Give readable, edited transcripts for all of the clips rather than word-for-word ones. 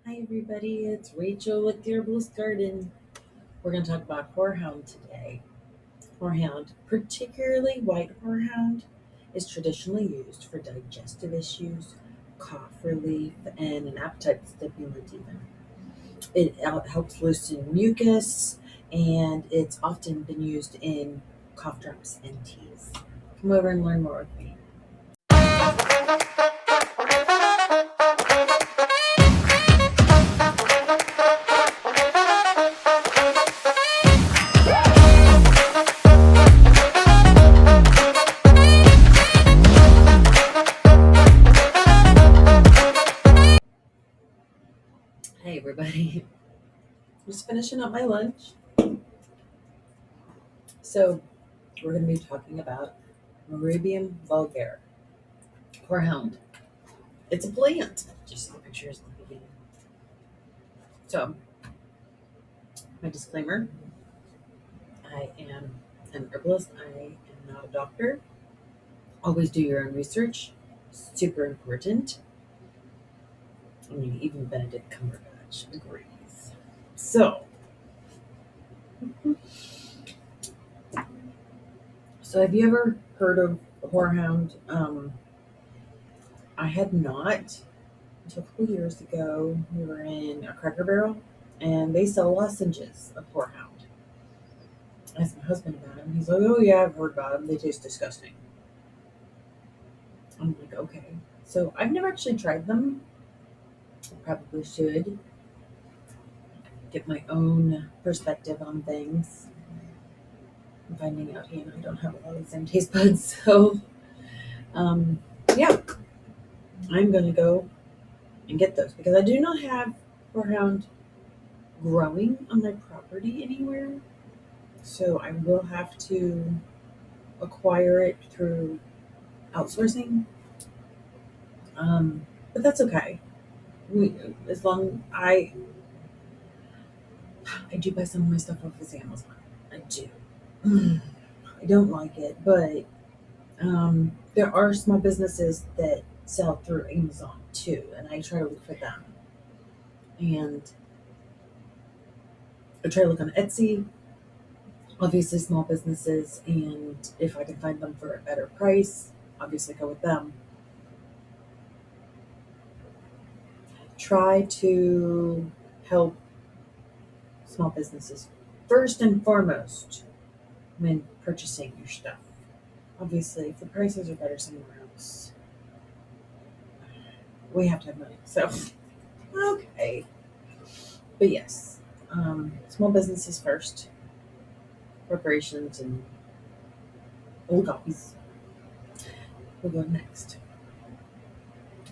Hi everybody, it's Rachel with the Herbalist Garden. We're going to talk about Horehound today. Horehound, particularly white Horehound, is traditionally used for digestive issues, cough relief, and an appetite stimulant even. It helps loosen mucus, and it's often been used in cough drops and teas. Come over and learn more with me. Hey everybody, just finishing up my lunch. So, we're going to be talking about Marubium vulgare, Horehound. It's a plant. Just saw the pictures at the beginning. So, my disclaimer: I am an herbalist. I am not a doctor. Always do your own research. Super important. I mean, even Benedict Cumberbatch agrees. So, have you ever heard of Horehound? I had not until a couple years ago. We were in a Cracker Barrel, and they sell lozenges of Horehound. I asked my husband about them. He's like, "Oh yeah, I've heard about them. They taste disgusting." I'm like, "Okay." So I've never actually tried them. Probably should get my own perspective on things. I'm finding out, I don't have a lot of the same taste buds. So, um, yeah, I'm gonna go and get those because I do not have horehound growing on my property anywhere. So I will have to acquire it through outsourcing. But that's okay. We, as long I do buy some of my stuff off of Amazon. I do. I don't like it, but there are small businesses that sell through Amazon too, and I try to look for them. And I try to look on Etsy, obviously small businesses, and if I can find them for a better price, obviously go with them. Try to help small businesses first and foremost when purchasing your stuff. Obviously, if the prices are better somewhere else, we have to have money. So, okay. But yes, small businesses first, corporations and oligopolies will go next.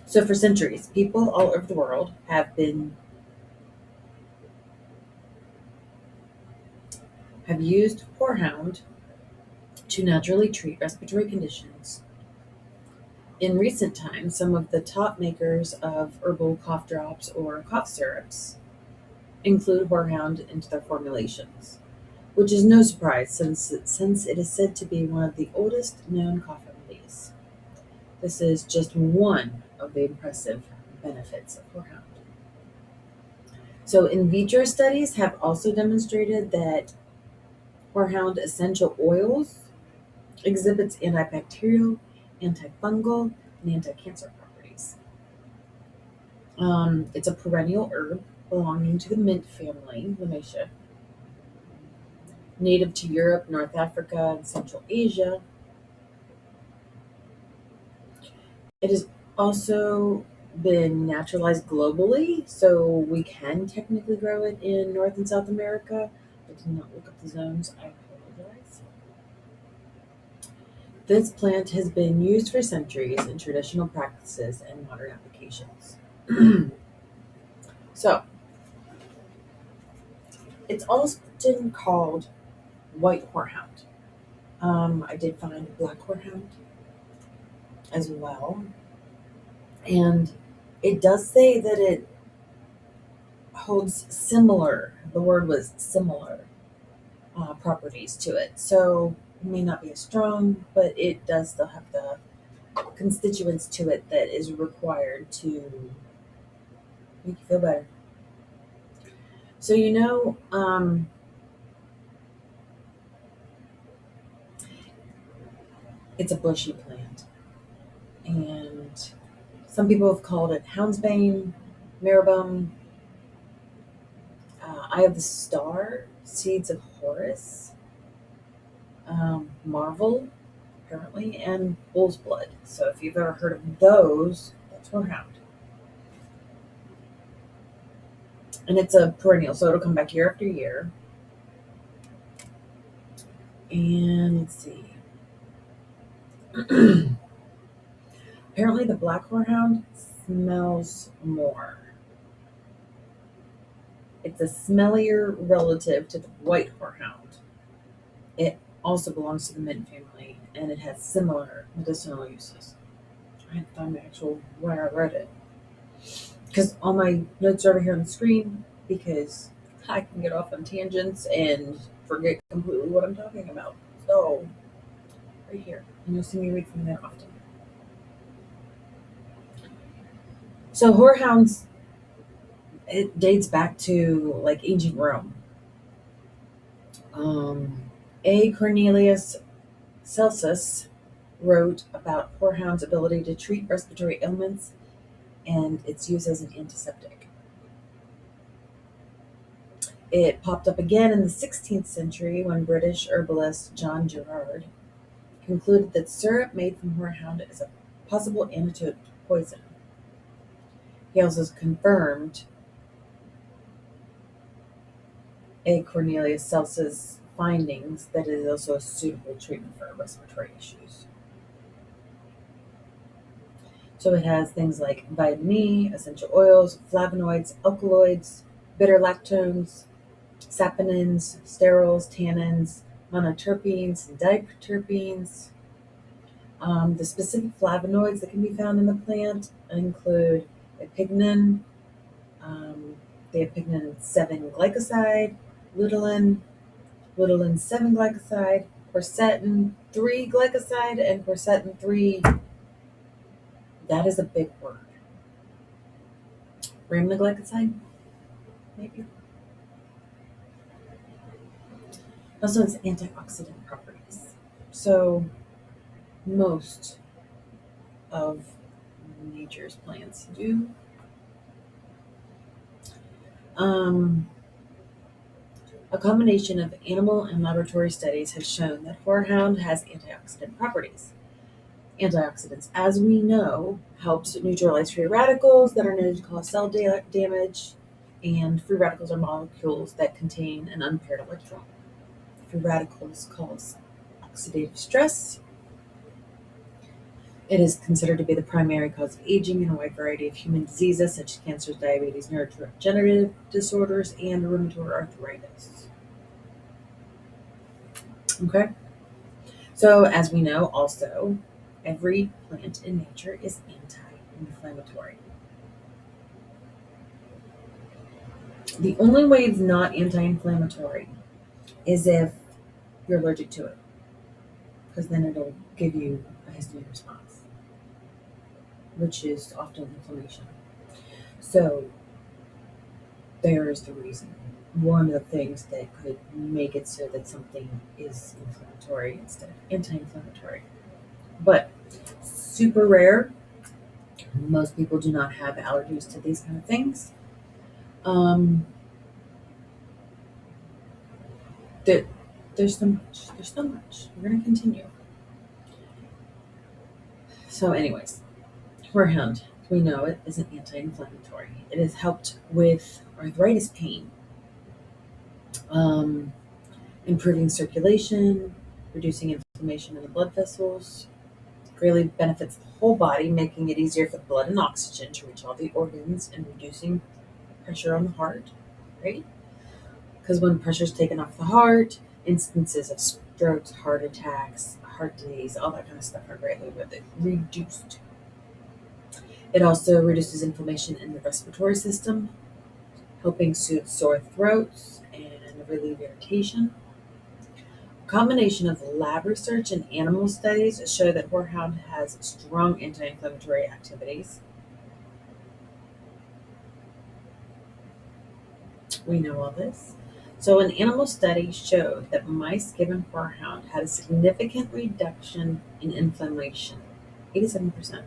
So, for centuries, people all over the world have used horehound to naturally treat respiratory conditions. In recent times, some of the top makers of herbal cough drops or cough syrups include horehound into their formulations, which is no surprise since it is said to be one of the oldest known cough remedies. This is just one of the impressive benefits of horehound. So, in vitro studies have also demonstrated that horehound essential oils exhibits antibacterial, antifungal, and anti-cancer properties. It's a perennial herb belonging to the mint family, Lamatia, native to Europe, North Africa, and Central Asia. It has also been naturalized globally, so we can technically grow it in North and South America. I did not look up the zones. I apologize. This plant has been used for centuries in traditional practices and modern applications. So, it's often called white horehound. I did find black horehound as well. And it does say that it holds similar, the word was similar, properties to it. So it may not be as strong, but it does still have the constituents to it that is required to make you feel better. So, it's a bushy plant, and some people have called it houndsbane, maribum. Eye of the Star, Seeds of Horus, Marvel, apparently, and Bull's Blood. So if you've ever heard of those, that's Horehound. And it's a perennial, so it'll come back year after year. And let's see. Apparently, the black horehound smells more. It's a smellier relative to the white horehound. It also belongs to the mint family, and it has similar medicinal uses. I had to find the actual where I read it, because all my notes are over here on the screen, because I can get off on tangents and forget completely what I'm talking about. So, right here, and you'll see me read from there often. So, horehounds, it dates back to like ancient Rome. A. Cornelius Celsus wrote about horehound's ability to treat respiratory ailments and its use as an antiseptic. It popped up again in the 16th century when British herbalist John Gerard concluded that syrup made from horehound is a possible antidote to poison. He also confirmed A. Cornelius Celsus' findings that it is also a suitable treatment for respiratory issues. So it has things like vitamin E, essential oils, flavonoids, alkaloids, bitter lactones, saponins, sterols, tannins, monoterpenes, and diterpenes. The specific flavonoids that can be found in the plant include epignin, the epignin 7 glycoside, lutein, lutein 7 glycoside, quercetin 3 glycoside, and quercetin 3. That is a big word. Rhamnoglycoside, maybe. Also has antioxidant properties. So most of nature's plants do. A combination of animal and laboratory studies have shown that horehound has antioxidant properties. Antioxidants, as we know, helps neutralize free radicals that are known to cause cell damage, and free radicals are molecules that contain an unpaired electron. Free radicals cause oxidative stress. It is considered to be the primary cause of aging in a wide variety of human diseases such as cancers, diabetes, neurodegenerative disorders, and rheumatoid arthritis. Okay? So, as we know, also, every plant in nature is anti-inflammatory. The only way it's not anti-inflammatory is if you're allergic to it, because then it'll give you a histamine response, which is often inflammation. So there's the reason. One of the things that could make it so that something is inflammatory instead of anti-inflammatory. But super rare. Most people do not have allergies to these kind of things. There's so much. There's so much. We're going to continue. So, anyways, Horehound, we know it is an anti-inflammatory. It has helped with arthritis pain, improving circulation, reducing inflammation in the blood vessels. Greatly benefits the whole body, making it easier for the blood and oxygen to reach all the organs and reducing pressure on the heart, right? Because when pressure is taken off the heart, instances of strokes, heart attacks, heart disease, all that kind of stuff are greatly reduced. It also reduces inflammation in the respiratory system, helping soothe sore throats and relieve irritation. A combination of lab research and animal studies show that horehound has strong anti-inflammatory activities. We know all this. So, an animal study showed that mice given Horehound had a significant reduction in inflammation, 87%.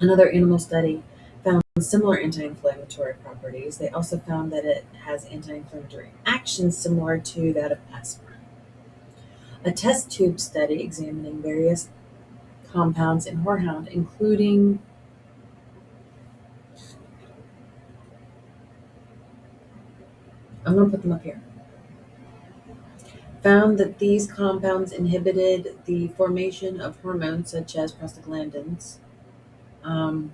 Another animal study found similar anti inflammatory properties. They also found that it has anti inflammatory action similar to that of aspirin. A test tube study examining various compounds in Horehound, including I'm going to put them up here, found that these compounds inhibited the formation of hormones such as prostaglandins um,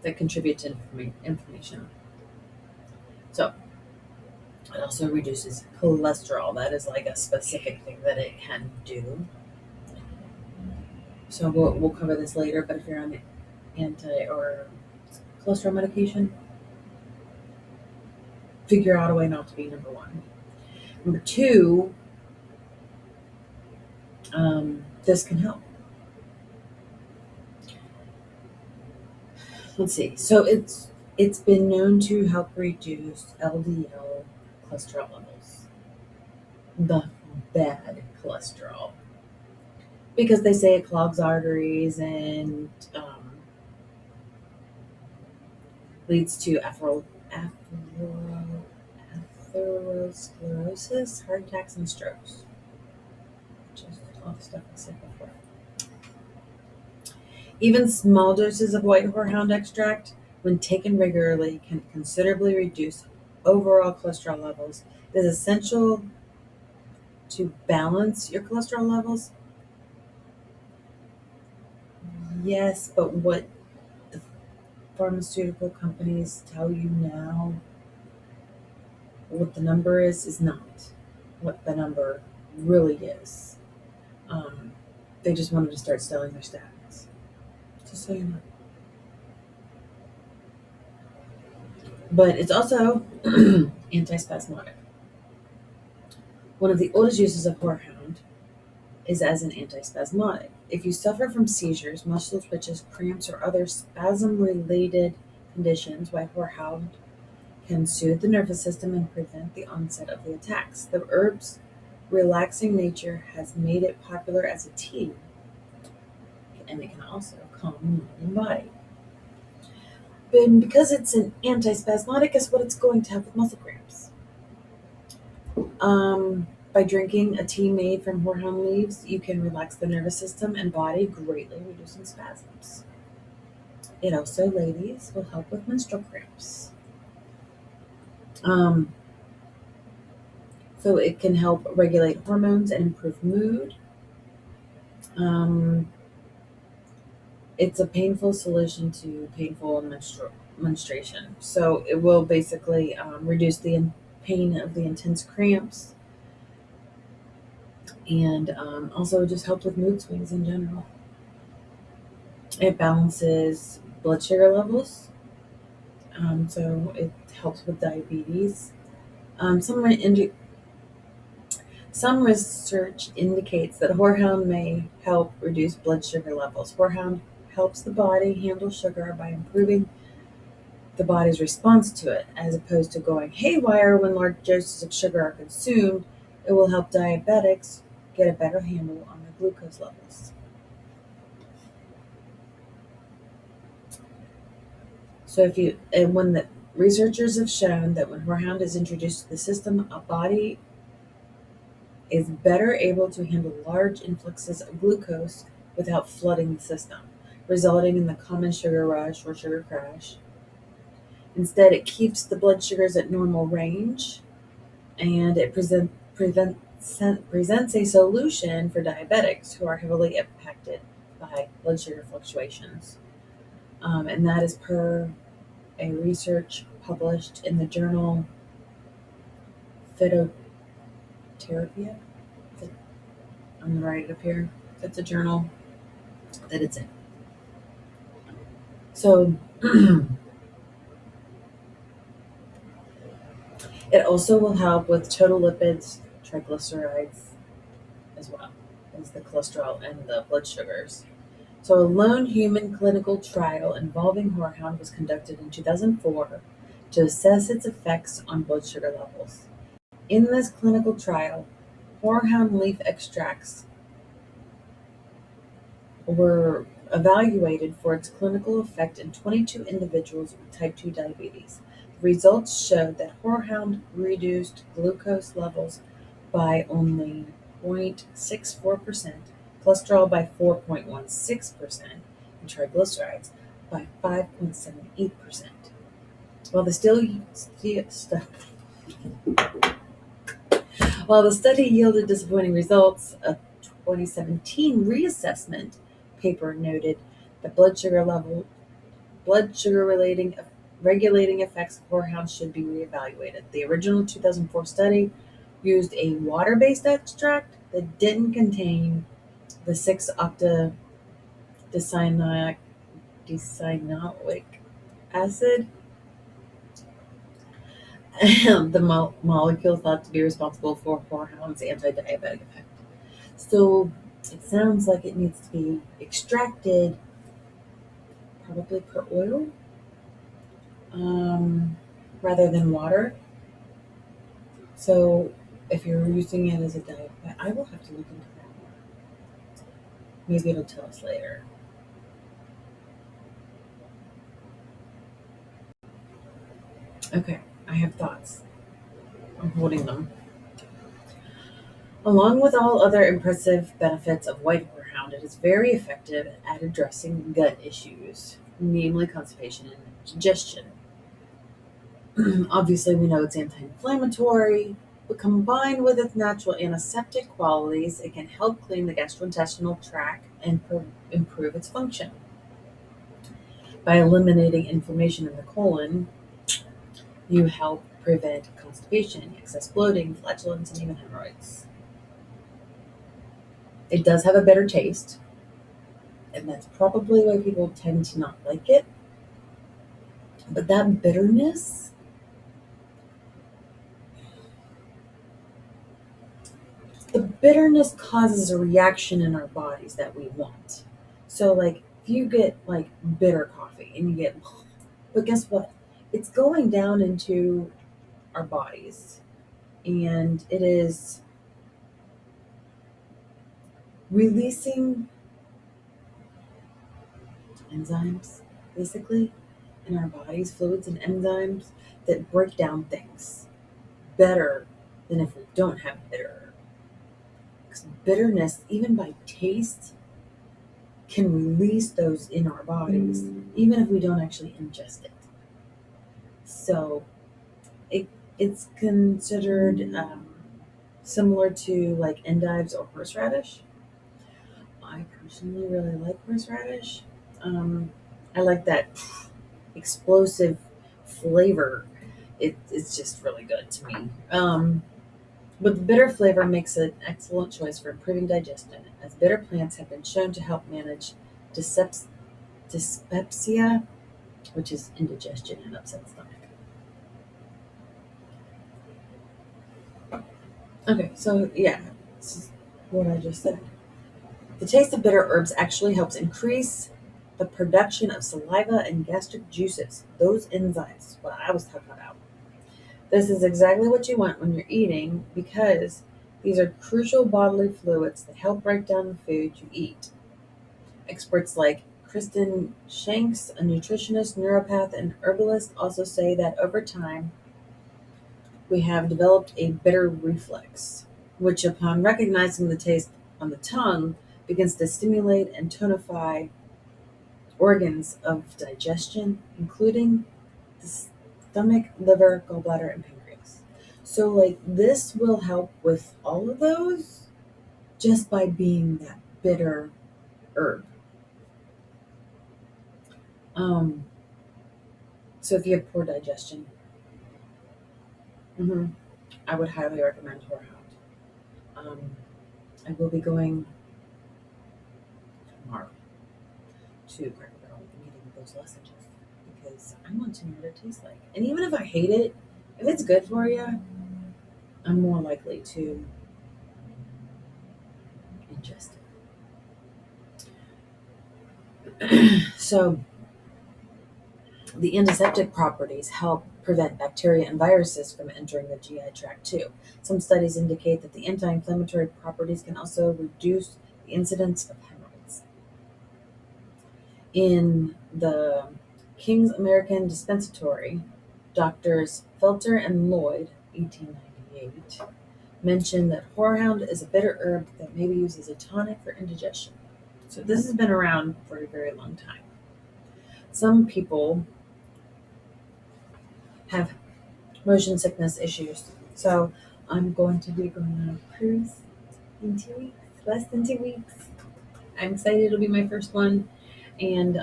that contribute to inflammation. So, it also reduces cholesterol. That is like a specific thing that it can do. So, we'll cover this later, but if you're on anti or cholesterol medication, figure out a way not to be number one. Number two, this can help. Let's see. So it's been known to help reduce LDL cholesterol levels, the bad cholesterol, because they say it clogs arteries and leads to atherosclerosis, heart attacks, and strokes. Which is all the stuff I said before. Even small doses of white horehound extract, when taken regularly, can considerably reduce overall cholesterol levels. It is essential to balance your cholesterol levels. Yes, but what the pharmaceutical companies tell you now, what the number is not what the number really is. They just wanted to start selling their statins. Just so you know. But it's also antispasmodic. One of the oldest uses of Horehound is as an antispasmodic. If you suffer from seizures, muscle twitches, cramps, or other spasm-related conditions, white Horehound can soothe the nervous system and prevent the onset of the attacks. The herb's relaxing nature has made it popular as a tea, and it can also calm the mind and body. But because it's an antispasmodic, guess what it's going to help with muscle cramps? By drinking a tea made from horehound leaves, you can relax the nervous system and body, greatly reducing spasms. It also, ladies, will help with menstrual cramps. Um, so it can help regulate hormones and improve mood. Um, it's a painful solution to painful menstruation. So it will basically reduce the pain of the intense cramps and also just helps with mood swings in general. It balances blood sugar levels, so it helps with diabetes. Um, some, some research indicates that Horehound may help reduce blood sugar levels. Horehound helps the body handle sugar by improving the body's response to it, as opposed to going haywire when large doses of sugar are consumed. It will help diabetics get a better handle on their glucose levels. So when the researchers have shown that when Horehound is introduced to the system, a body is better able to handle large influxes of glucose without flooding the system, resulting in the common sugar rush or sugar crash. Instead, it keeps the blood sugars at normal range, and it presents a solution for diabetics who are heavily impacted by blood sugar fluctuations. And that is per a research published in the journal Phytoterapia. I'm going to write it up here. That's a journal that it's in. So it also will help with total lipids, triglycerides, as well as the cholesterol and the blood sugars. So a lone human clinical trial involving Horehound was conducted in 2004 to assess its effects on blood sugar levels. In this clinical trial, Horehound leaf extracts were evaluated for its clinical effect in 22 individuals with type 2 diabetes. The results showed that Horehound reduced glucose levels by only 0.64%, cholesterol by 4.16%, and triglycerides by 5.78%. While the while the study yielded disappointing results, a 2017 reassessment paper noted that blood sugar relating regulating effects of horehounds should be reevaluated. The original 2004 study used a water-based extract that didn't contain the 6-octa-decyanoic acid, the molecule thought to be responsible for horehound's anti-diabetic effect. So it sounds like it needs to be extracted, probably per oil, rather than water. So if you're using it as a diet, I will have to look into that more. Maybe it'll tell us later. Okay, I have thoughts. I'm holding them. Along with all other impressive benefits of white horehound, it is very effective at addressing gut issues, namely constipation and digestion. Obviously, we know it's anti-inflammatory, but combined with its natural antiseptic qualities, it can help clean the gastrointestinal tract and improve its function. By eliminating inflammation in the colon, you help prevent constipation, excess bloating, flatulence, and even hemorrhoids. It does have a bitter taste, and that's probably why people tend to not like it. But that bitterness, the bitterness causes a reaction in our bodies that we want. So, like, if you get like bitter coffee and you get, but guess what? It's going down into our bodies, and it is releasing enzymes, basically, in our bodies, fluids and enzymes that break down things better than if we don't have bitter. Because bitterness, even by taste, can release those in our bodies, even if we don't actually ingest it. So it's considered similar to like endives or horseradish. I personally really like horseradish. I like that explosive flavor. It's just really good to me. But the bitter flavor makes it an excellent choice for improving digestion, as bitter plants have been shown to help manage dyspepsia, which is indigestion and upset stomach. Okay, so yeah, this is what I just said. The taste of bitter herbs actually helps increase the production of saliva and gastric juices. Those enzymes is what I was talking about. This is exactly what you want when you're eating because these are crucial bodily fluids that help break down the food you eat. Experts like Kristen Shanks, a nutritionist, neuropath, and herbalist, also say that over time we have developed a bitter reflex, which, upon recognizing the taste on the tongue, begins to stimulate and tonify organs of digestion, including the stomach, liver, gallbladder, and pancreas. So, like, this will help with all of those just by being that bitter herb. Um, so, if you have poor digestion, I would highly recommend Horehound. Um, I will be going tomorrow to Cracker Barrel and eating those lozenges because I want to know what it tastes like. And even if I hate it, if it's good for you, I'm more likely to ingest it. So, the antiseptic properties help prevent bacteria and viruses from entering the GI tract too. Some studies indicate that the anti-inflammatory properties can also reduce the incidence of hemorrhoids. In the King's American Dispensatory, Doctors Felter and Lloyd, 1898, mentioned that Horehound is a bitter herb that may be used as a tonic for indigestion. So this has been around for a very long time. Some people have motion sickness issues. So I'm going to be going on a cruise in 2 weeks, less than 2 weeks. I'm excited. It'll be my first one. And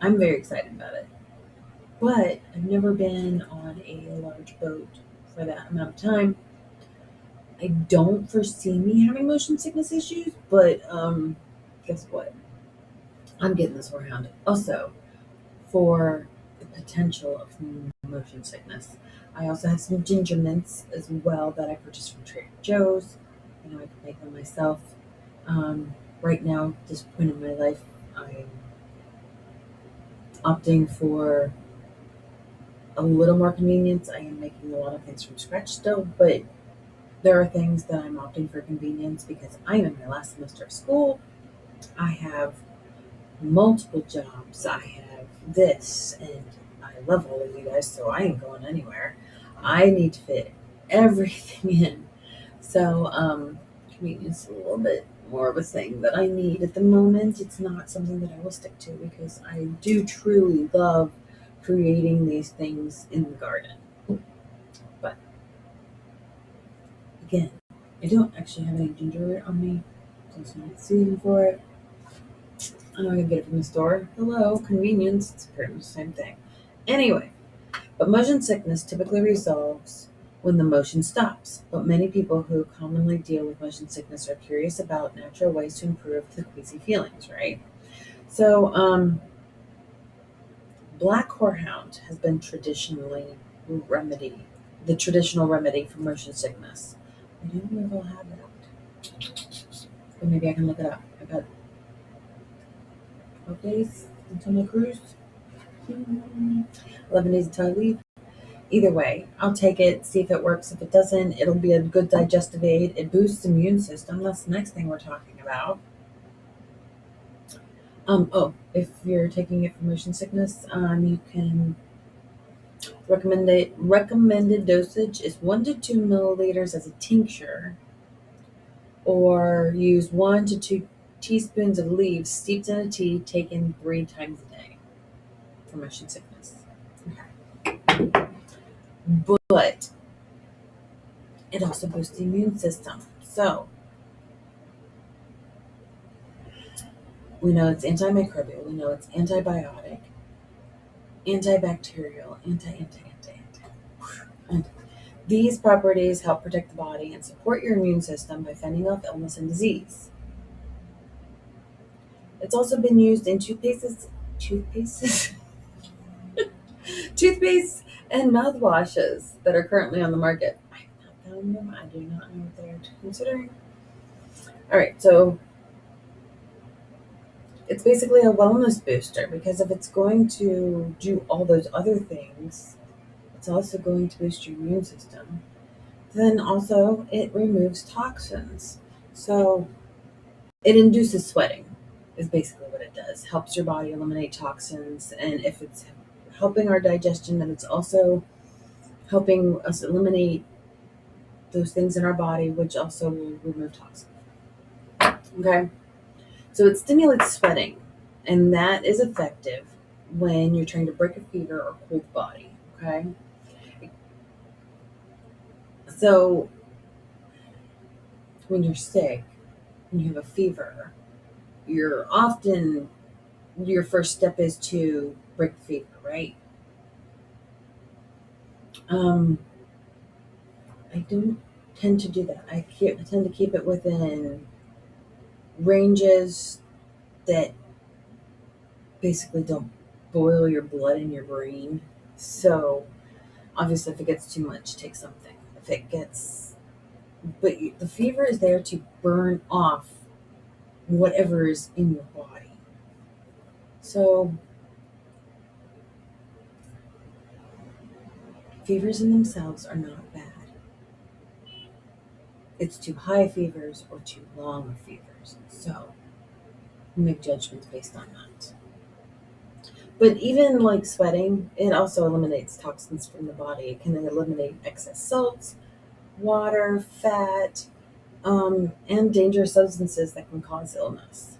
I'm very excited about it. But I've never been on a large boat for that amount of time. I don't foresee me having motion sickness issues, but guess what? I'm getting this Horehound. Also, for the potential of motion sickness. I also have some ginger mints as well that I purchased from Trader Joe's. I can make them myself. Right now, at this point in my life, I'm opting for a little more convenience. I am making a lot of things from scratch still, but there are things that I'm opting for convenience because I am in my last semester of school. I have multiple jobs. I have this, and I love all of you guys, so I ain't going anywhere. I need to fit everything in. So, convenience is a little bit more of a thing that I need at the moment. It's not something that I will stick to because I do truly love creating these things in the garden. But again, I don't actually have any ginger root on me. There's no season for it. I know I can get it from the store. Hello, convenience. It's pretty much the same thing. Anyway, but motion sickness typically resolves when the motion stops. But many people who commonly deal with motion sickness are curious about natural ways to improve the queasy feelings, right? So, black horehound has been the traditional remedy for motion sickness. I don't know if I'll have that. But maybe I can look it up. I got 12 days until my cruise. 11 days until I leave. Either way, I'll take it, see if it works. If it doesn't, it'll be a good digestive aid. It boosts the immune system. That's the next thing we're talking about. If you're taking it for motion sickness, you can recommended dosage is 1 to 2 milliliters as a tincture, or use 1 to 2 teaspoons of leaves steeped in a tea taken 3 times a day for motion sickness. Okay. But it also boosts the immune system. So we know it's antimicrobial, we know it's antibiotic, antibacterial, anti. And these properties help protect the body and support your immune system by fending off illness and disease. It's also been used in toothpastes, toothpaste and mouthwashes that are currently on the market. I have not found them. I do not know what they're considering. All right, so it's basically a wellness booster because if it's going to do all those other things, it's also going to boost your immune system. Then also it removes toxins. So it induces sweating is basically what it does. Helps your body eliminate toxins, and if it's helping our digestion, then it's also helping us eliminate those things in our body, which also will remove toxins. Okay? So it stimulates sweating, and that is effective when you're trying to break a fever or cool the body. Okay? So when you're sick and you have a fever, your first step is to break the fever, right? I don't tend to do that. I tend to keep it within ranges that basically don't boil your blood in your brain. So obviously, if it gets too much, take something. The fever is there to burn off whatever is in your body. So Fevers in themselves are not bad. It's too high fevers or too long fevers. So make judgments based on that. But even like sweating, it also eliminates toxins from the body. It can eliminate excess salts, water, fat, and dangerous substances that can cause illness.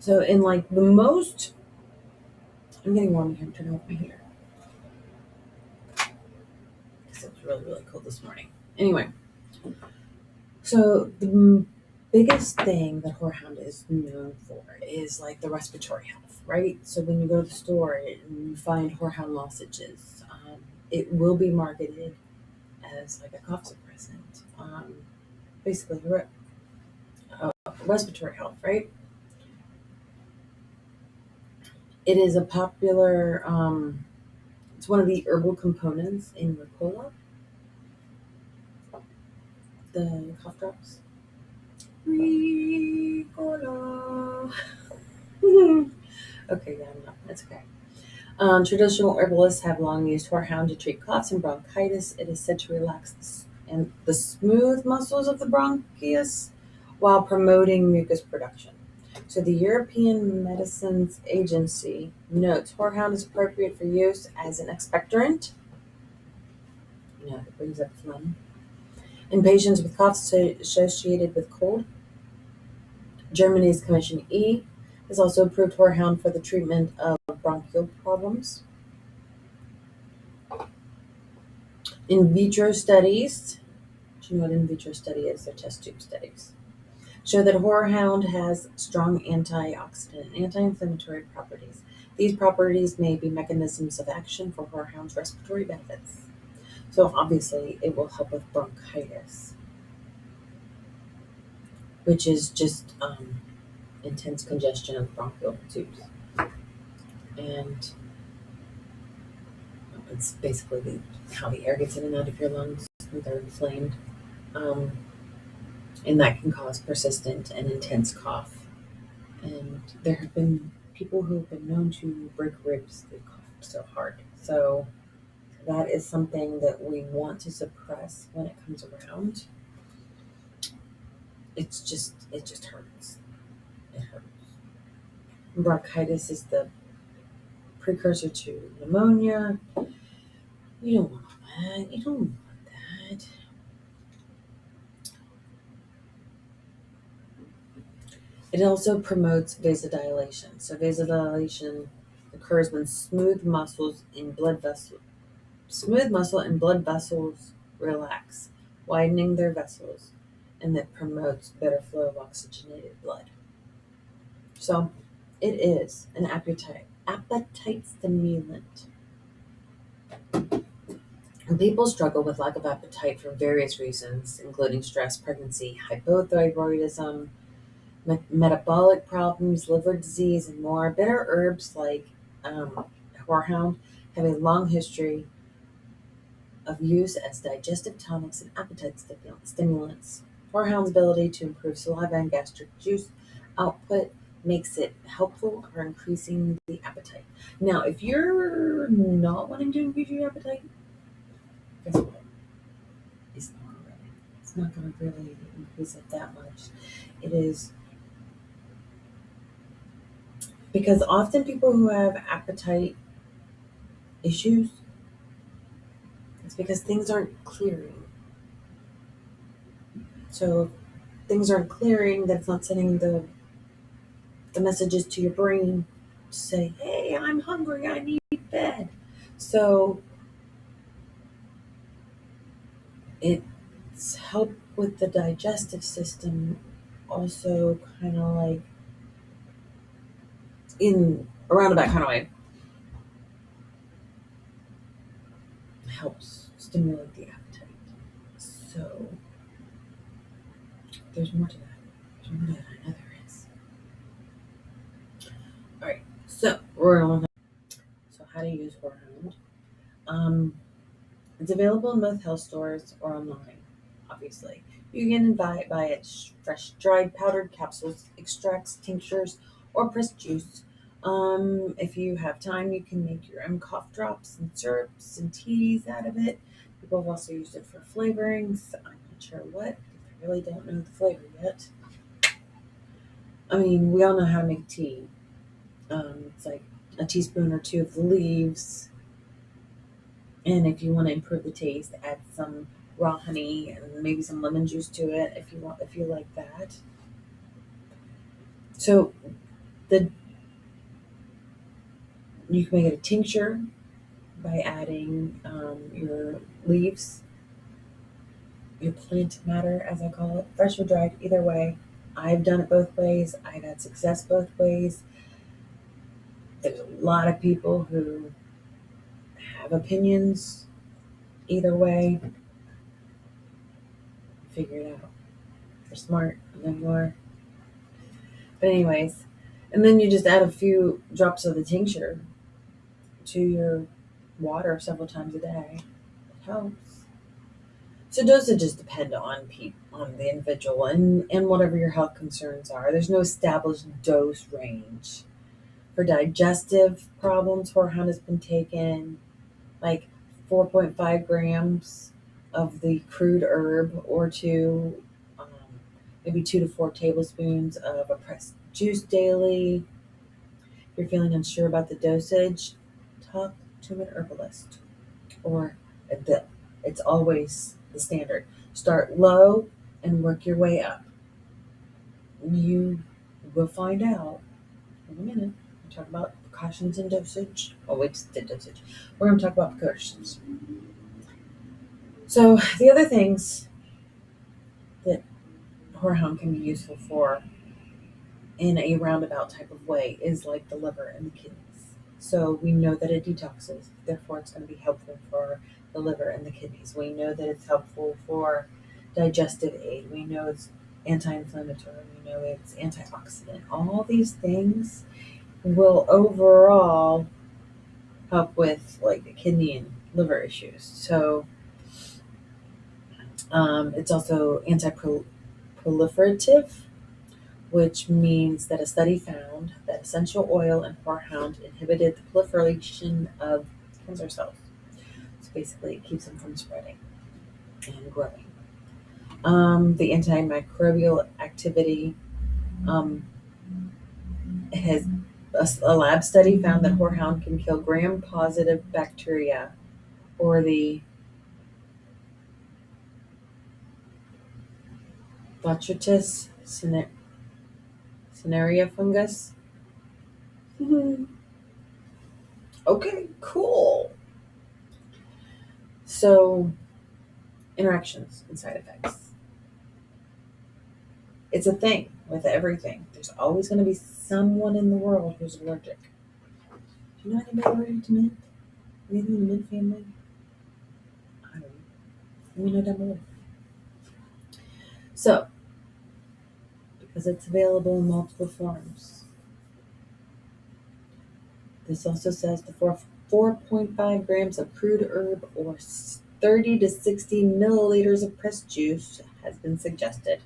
So, in like the most, I'm getting warm here. I'm turning off my heater because it was really, really cold this morning. Anyway, so the biggest thing that Horehound is known for is like the respiratory health, right? So when you go to the store and you find Horehound lozenges, it will be marketed as like a cough suppressant, basically respiratory health, right? It is a popular, it's one of the herbal components in Ricola, the cough drops. Ricola. Okay, yeah, no, that's okay. Traditional herbalists have long used horehound to treat coughs and bronchitis. It is said to relax the smooth muscles of the bronchus while promoting mucus production. So the European Medicines Agency notes horehound is appropriate for use as an expectorant. It brings up phlegm. In patients with coughs associated with cold, Germany's Commission E has also approved horehound for the treatment of bronchial problems. In vitro studies, do you know what in vitro study is? They're test tube studies. Show that horehound has strong antioxidant and anti-inflammatory properties. These properties may be mechanisms of action for horehound's respiratory benefits. So obviously it will help with bronchitis, which is just intense congestion of bronchial tubes. And it's basically how the air gets in and out of your lungs when they're inflamed. Um, and that can cause persistent and intense cough. And there have been people who have been known to break ribs, they cough so hard. So that is something that we want to suppress when it comes around. It just hurts. It hurts. Bronchitis is the precursor to pneumonia. You don't want that. You don't want that. It also promotes vasodilation. So vasodilation occurs when smooth muscle and blood vessels relax, widening their vessels, and that promotes better flow of oxygenated blood. So it is an appetite stimulant. And people struggle with lack of appetite for various reasons, including stress, pregnancy, hypothyroidism, metabolic problems, liver disease, and more. Bitter herbs like horehound have a long history of use as digestive tonics and appetite stimulants. Horehound's ability to improve saliva and gastric juice output makes it helpful for increasing the appetite. Now, if you're not wanting to increase your appetite, guess what? It's not going to really increase it that much. It is because often people who have appetite issues, it's because things aren't clearing. So if things aren't clearing, that's not sending the messages to your brain to say, hey, I'm hungry, I need bed. So it's help with the digestive system, also kind of like in a roundabout kind of way, helps stimulate the appetite. So there's more to that. There's more to that. I know there is. All right. So we're on. So how to use Horehound. Um, it's available in both health stores or online, obviously. You can buy it fresh dried powdered capsules, extracts, tinctures, or pressed juice. If you have time, you can make your own cough drops and syrups and teas out of it. People have also used it for flavorings. I'm not sure what. I really don't know the flavor yet. I mean, we all know how to make tea. It's like a teaspoon or two of the leaves, and if you want to improve the taste, add some raw honey and maybe some lemon juice to it if you want, if you like that. So the you can make it a tincture by adding your leaves, your plant matter, as I call it, fresh or dried, either way. I've done it both ways. I've had success both ways. There's a lot of people who have opinions either way. Figure it out. They're smart. I know you are. But anyways, and then you just add a few drops of the tincture to your water several times a day. It helps. So dosages depend on on the individual and whatever your health concerns are. There's no established dose range. For digestive problems, Horehound has been taken like 4.5 grams of the crude herb or maybe 2 to 4 tablespoons of a pressed juice daily. If you're feeling unsure about the dosage, talk to an herbalist. Or the, it's always the standard. Start low and work your way up. You will find out in a minute. We'll talk about precautions and dosage. Oh, wait, the dosage. We're going to talk about precautions. So the other things that Horehound can be useful for in a roundabout type of way is like the liver and the kidneys. So we know that it detoxes, therefore it's going to be helpful for the liver and the kidneys. We know that it's helpful for digestive aid. We know it's anti-inflammatory. We know it's antioxidant. All these things will overall help with like the kidney and liver issues. So it's also anti-proliferative, which means that a study found that essential oil in Horehound inhibited the proliferation of cancer cells. So basically, it keeps them from spreading and growing. The antimicrobial activity um, has a lab study found that Horehound can kill gram-positive bacteria or the Botrytis cinerea fungus. Okay, cool. So, interactions and side effects. It's a thing with everything. There's always going to be someone in the world who's allergic. Do you know anybody allergic to mint? Anything in the mint family? I don't know. Let me know down below. So, because it's available in multiple forms. This also says the 4.5 grams of crude herb or 30 to 60 milliliters of pressed juice has been suggested.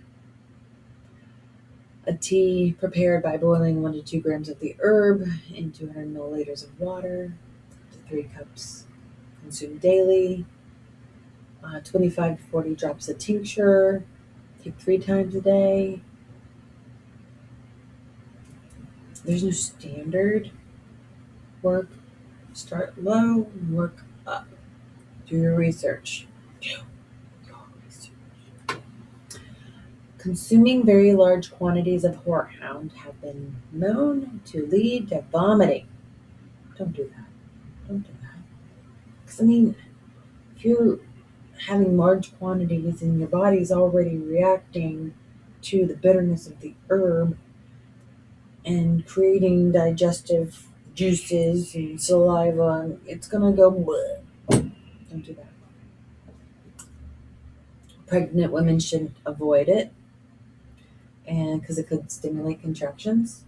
A tea prepared by boiling 1 to 2 grams of the herb in 200 milliliters of water, to 3 cups consumed daily. 25 to 40 drops of tincture, take 3 times a day. There's no standard. Start low, work up. Do your research. Consuming very large quantities of Horehound have been known to lead to vomiting. Don't do that. Don't do that. Because, I mean, if you're having large quantities and your body's already reacting to the bitterness of the herb and creating digestive juices and saliva, it's going to go bleh. Don't do that. Pregnant women should avoid it, and because it could stimulate contractions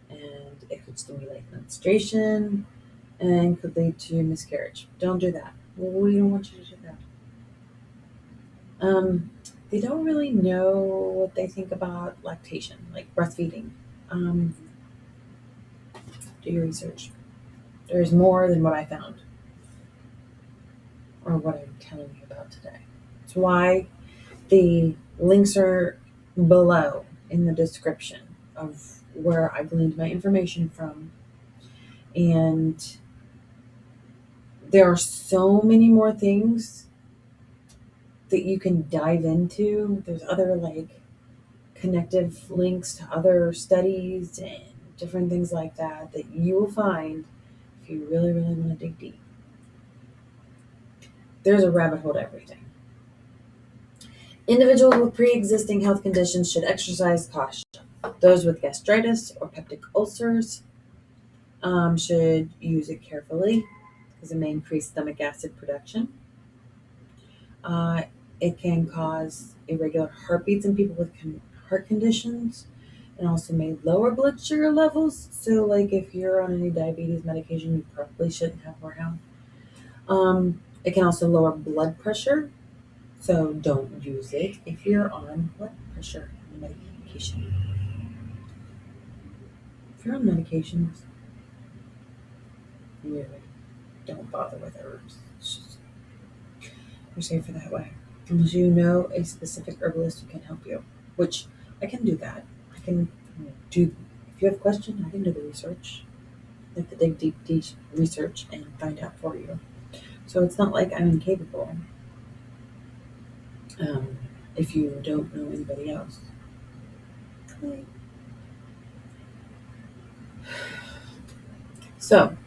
and it could stimulate menstruation and could lead to miscarriage. Don't do that. We don't want you to do that. They don't really know what they think about lactation, like breastfeeding. Do your research. There's more than what I found or what I'm telling you about today. That's why the links are below in the description of where I gleaned my information from. And there are so many more things that you can dive into. There's other like connective links to other studies and different things like that that you will find if you really, really want to dig deep. There's a rabbit hole to everything. Individuals with pre-existing health conditions should exercise caution. Those with gastritis or peptic ulcers should use it carefully because it may increase stomach acid production. Uh, it can cause irregular heartbeats in people with heart conditions and also may lower blood sugar levels. So, like if you're on any diabetes medication, you probably shouldn't have Horehound. It can also lower blood pressure. So don't use it if you're on blood pressure medication. If you're on medications, really don't bother with herbs. It's just, you're safer that way. Unless you know a specific herbalist who can help you, which I can do that. I can do, if you have questions, I can do the research, like the dig deep research and find out for you. So it's not like I'm incapable. If you don't know anybody else. So,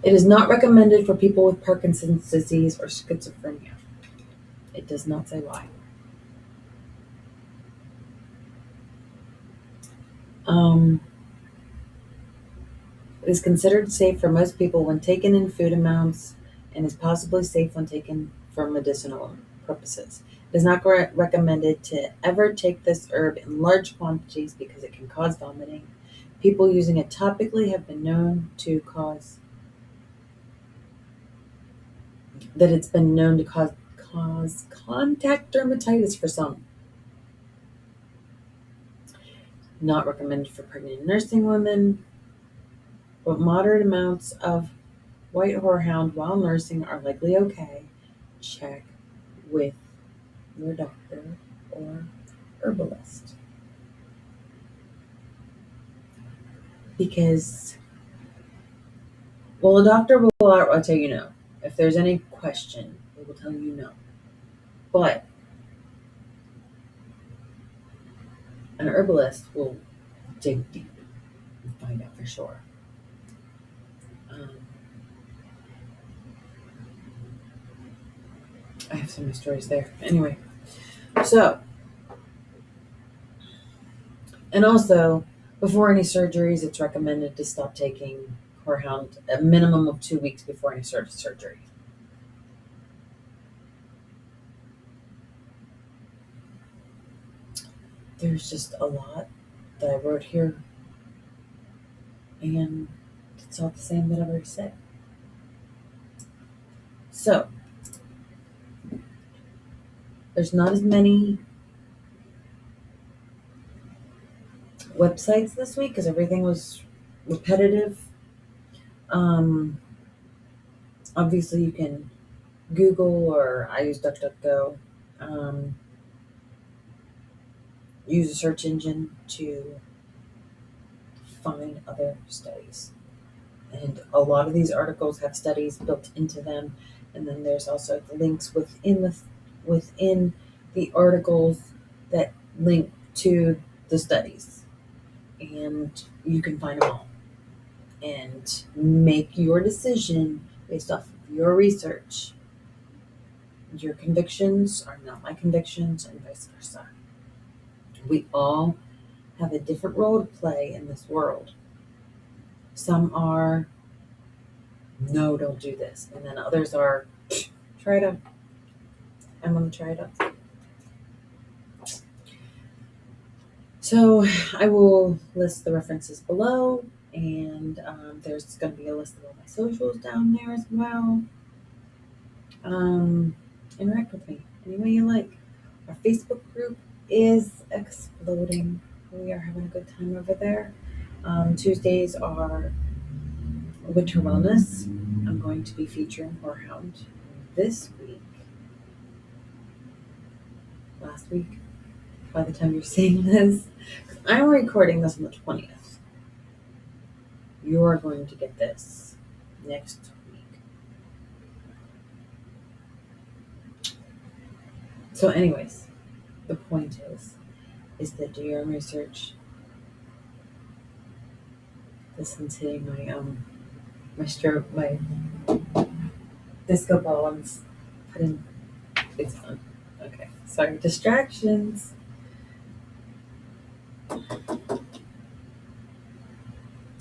it is not recommended for people with Parkinson's disease or schizophrenia. It does not say why. It is considered safe for most people when taken in food amounts and is possibly safe when taken for medicinal purposes. It is not recommended to ever take this herb in large quantities because it can cause vomiting. People using it topically have been known to cause that it's been known to cause contact dermatitis for some. Not recommended for pregnant nursing women, but moderate amounts of white horehound while nursing are likely okay. Check with your doctor or herbalist. Because, well, a doctor will tell you no. If there's any question, they will tell you no. But an herbalist will dig deep and find out for sure. Um, I have some stories there. Anyway, so, and also, before any surgeries, it's recommended to stop taking Horehound a minimum of 2 weeks before any sort of surgery. There's just a lot that I wrote here, and it's all the same that I've already said. So, there's not as many websites this week because everything was repetitive. Obviously, you can Google, or I use DuckDuckGo. Use a search engine to find other studies. And a lot of these articles have studies built into them, and then there's also the links within the articles that link to the studies, and you can find them all and make your decision based off of your research. Your convictions are not my convictions, and vice versa. We all have a different role to play in this world. Some are, no, don't do this. And then others are, try it out. I'm going to try it out. So I will list the references below, and there's going to be a list of all my socials down there as well. Interact with me any way you like. Our Facebook group is exploding. We are having a good time over there. Tuesdays are winter wellness. I'm going to be featuring Horehound this week. Last week, by the time you're seeing this, I'm recording this on the 20th. You are going to get this next week. So, anyways, the point is that do your own research. This one's hitting my disco ball and putting it's on. Okay, sorry, distractions.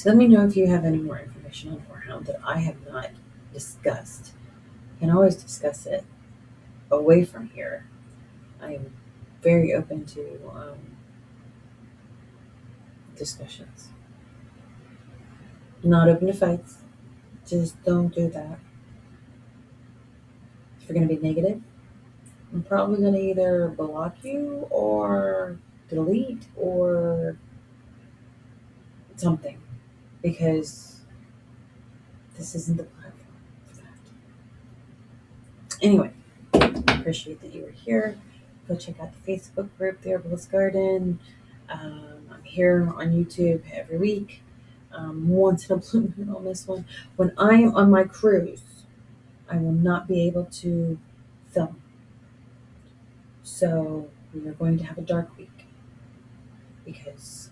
Let me know if you have any more information on Horehound that I have not discussed. You can always discuss it away from here. I am very open to discussions. Not open to fights. Just don't do that. If you're going to be negative, I'm probably going to either block you or delete or something because this isn't the platform for that. Anyway, I appreciate that you were here. Go check out the Facebook group, the Herbalist Garden. I'm here on YouTube every week. Once in a blue moon on this one. When I am on my cruise, I will not be able to film. So we are going to have a dark week because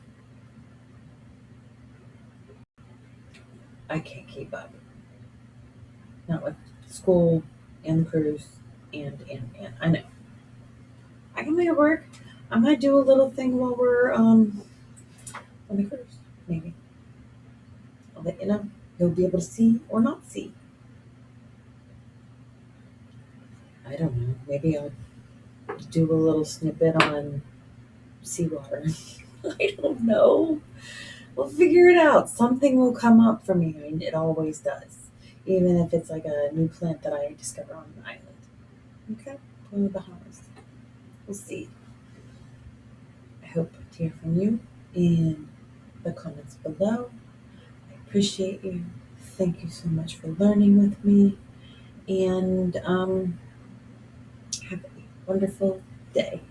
I can't keep up. Not with school and the cruise and. I know. I can make it work. I might do a little thing while we're on the cruise, maybe. I'll let you know. You'll be able to see or not see. I don't know. Maybe I'll do a little snippet on seawater. I don't know. We'll figure it out. Something will come up for me. I mean, it always does. Even if it's like a new plant that I discover on an island. Okay? From the Bahamas. We'll see. I hope to hear from you in the comments below. I appreciate you. Thank you so much for learning with me. And have a wonderful day.